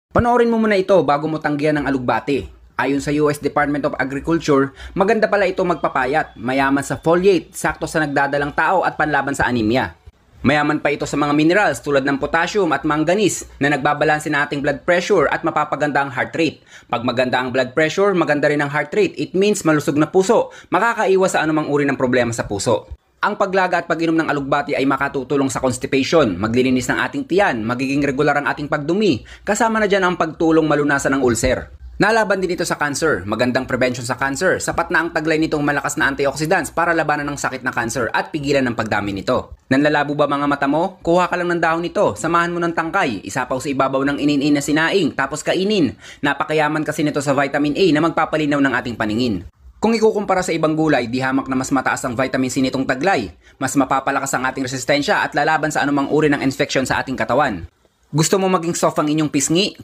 Panoorin mo muna ito bago mo tanggihan ng alugbati. Ayon sa US Department of Agriculture, maganda pala ito magpapayat, mayaman sa folate, sakto sa nagdadalang tao at panlaban sa anemia. Mayaman pa ito sa mga minerals tulad ng potassium at manganese na nagbabalanse ng ating blood pressure at mapapaganda ang heart rate. Pag maganda ang blood pressure, maganda rin ang heart rate. It means malusog na puso, makakaiwas sa anumang uri ng problema sa puso. Ang paglaga at pag-inom ng alugbati ay makatutulong sa constipation, maglilinis ng ating tiyan, magiging regular ang ating pagdumi, kasama na dyan ang pagtulong malunasan ng ulcer. Nalaban din ito sa cancer, magandang prevention sa cancer, sapat na ang taglay nitong malakas na antioxidants para labanan ng sakit na cancer at pigilan ng pagdami nito. Nanlalabo ba mga mata mo? Kuha ka lang ng dahon nito, samahan mo ng tangkay, isapaw sa ibabaw ng inin na sinaing, tapos kainin. Napakayaman kasi nito sa vitamin A na magpapalinaw ng ating paningin. Kung ikukumpara sa ibang gulay, di hamak na mas mataas ang vitamin C nitong taglay. Mas mapapalakas ang ating resistensya at lalaban sa anumang uri ng infeksyon sa ating katawan. Gusto mo maging soft ang inyong pisngi?